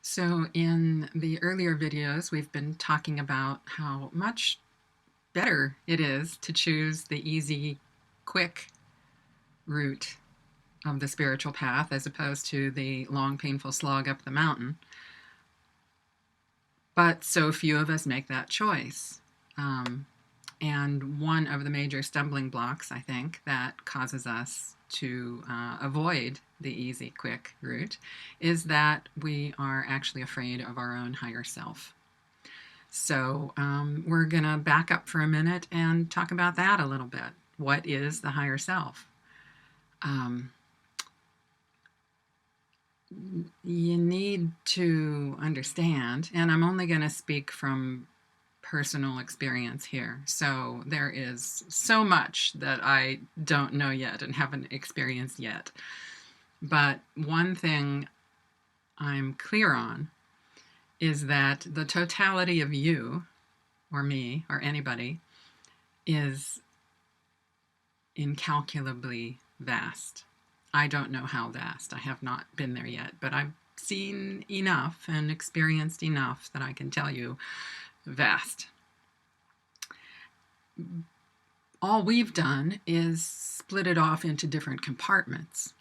So in the earlier videos, we've been talking about how much better it is to choose the easy, quick route of the spiritual path as opposed to the long, painful slog up the mountain. But so few of us make that choice. And one of the major stumbling blocks, I think, that causes us to avoid the easy, quick route is that we are actually afraid of our own higher self. So we're going to back up for a minute and talk about that a little bit. What is the higher self? Um, you need to understand, and I'm only going to speak from personal experience here. So there is so much that I don't know yet and haven't experienced yet. But one thing I'm clear on is that the totality of you, or me, or anybody, is incalculably vast. I don't know how vast. I have not been there yet, but I've seen enough and experienced enough that I can tell you vast. All we've done is split it off into different compartments.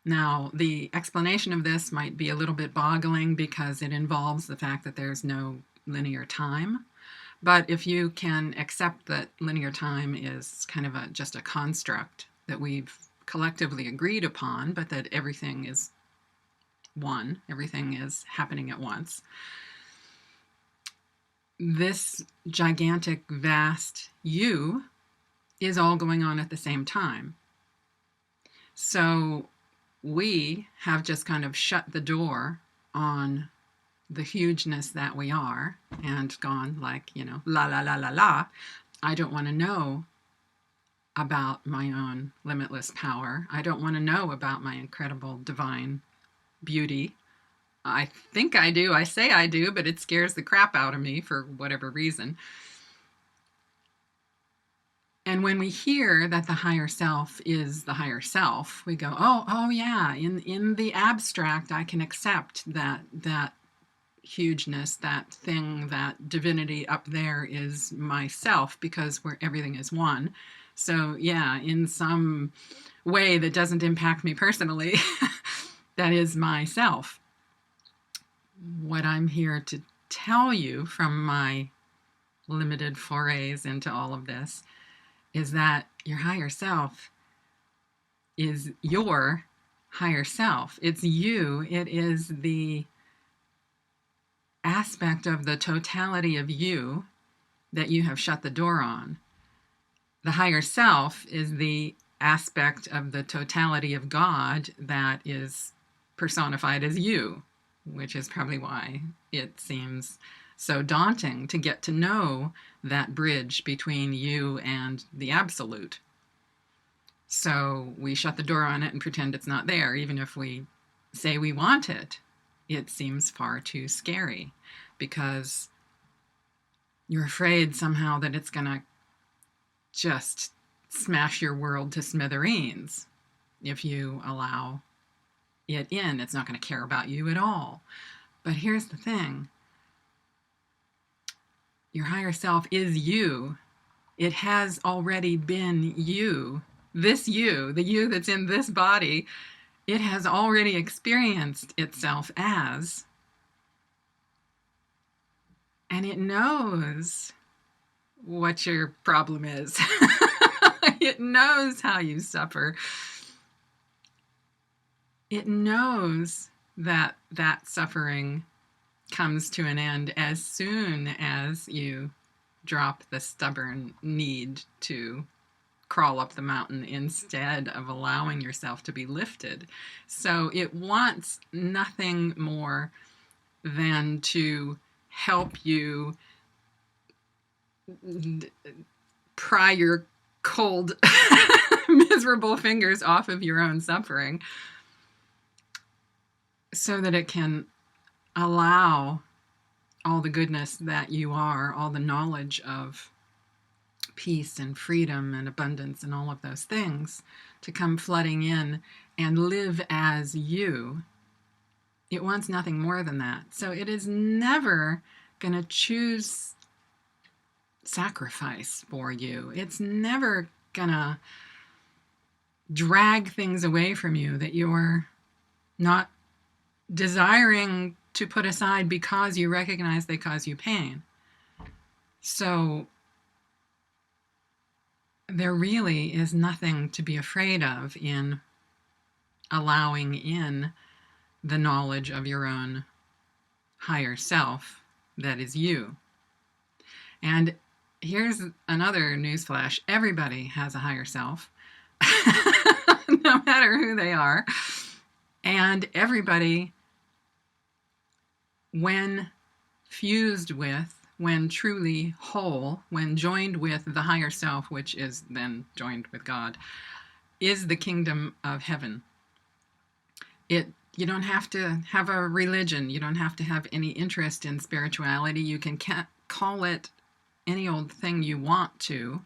Now, the explanation of this might be a little bit boggling because it involves the fact that there's no linear time. But if you can accept that linear time is kind of just a construct that we've collectively agreed upon, but that everything is one, everything is happening at once, this gigantic, vast you is all going on at the same time. So we have just kind of shut the door on the hugeness that we are and gone like, la, la, la, la, la. I don't want to know about my own limitless power. I don't want to know about my incredible divine beauty. I think I do. I say I do, but it scares the crap out of me for whatever reason. And when we hear that the higher self is the higher self, we go, oh yeah, in the abstract, I can accept that hugeness, that thing, that divinity up there is myself because everything is one. So yeah, in some way that doesn't impact me personally, that is myself. What I'm here to tell you from my limited forays into all of this is that your higher self is your higher self. It's you. It is the aspect of the totality of you that you have shut the door on. The higher self is the aspect of the totality of God that is personified as you, which is probably why it seems so daunting to get to know that bridge between you and the absolute. So we shut the door on it and pretend it's not there, even if we say we want it. It seems far too scary because you're afraid somehow that it's going to just smash your world to smithereens if you allow it in. It's not going to care about you at all. But here's the thing. Your higher self is you. It has already been you. This you, the you that's in this body, it has already experienced itself as, and it knows what your problem is. It knows how you suffer. It knows that that suffering comes to an end as soon as you drop the stubborn need to crawl up the mountain instead of allowing yourself to be lifted. So it wants nothing more than to help you pry your cold, miserable fingers off of your own suffering so that it can allow all the goodness that you are, all the knowledge of peace and freedom and abundance and all of those things to come flooding in and live as you It wants nothing more than that. So it is never going to choose sacrifice for you. It's never going to drag things away from you that you're not desiring to put aside because you recognize they cause you pain. So there really is nothing to be afraid of in allowing in the knowledge of your own higher self that is you. And here's another newsflash. Everybody has a higher self, no matter who they are. And everybody, when fused with, when truly whole, when joined with the higher self, which is then joined with God, is the kingdom of heaven. You don't have to have a religion. You don't have to have any interest in spirituality. You can call it any old thing you want to.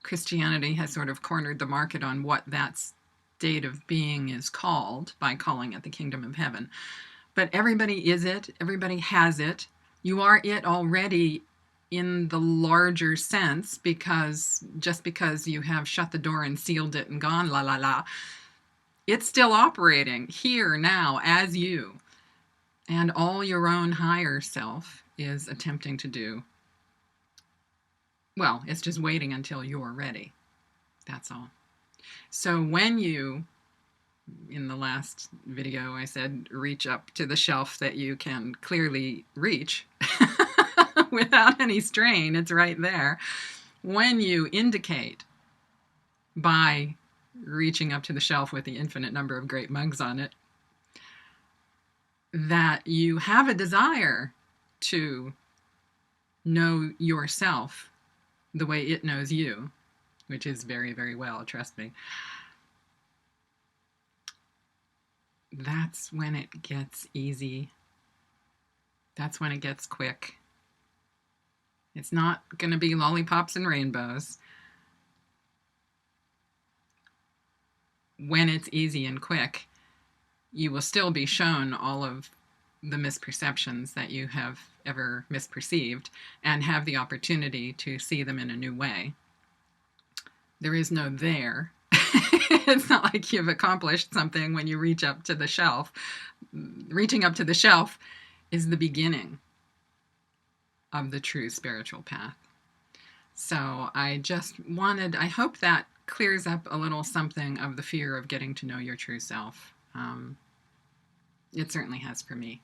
Christianity has sort of cornered the market on what that state of being is called by calling it the kingdom of heaven. But everybody is it. Everybody has it. You are it already in the larger sense, because just because you have shut the door and sealed it and gone la la la, it's still operating here now as you. And all your own higher self is attempting to do, well, it's just waiting until you're ready. That's all. So when you, in the last video, I said, reach up to the shelf that you can clearly reach without any strain, it's right there. When you indicate by reaching up to the shelf with the infinite number of great mugs on it that you have a desire to know yourself the way it knows you, which is very, very well, trust me, that's when it gets easy. That's when it gets quick. It's not going to be lollipops and rainbows. When it's easy and quick, you will still be shown all of the misperceptions that you have ever misperceived and have the opportunity to see them in a new way. There is no there. It's not like you've accomplished something when you reach up to the shelf. Reaching up to the shelf is the beginning of the true spiritual path. So I hope that clears up a little something of the fear of getting to know your true self. It certainly has for me.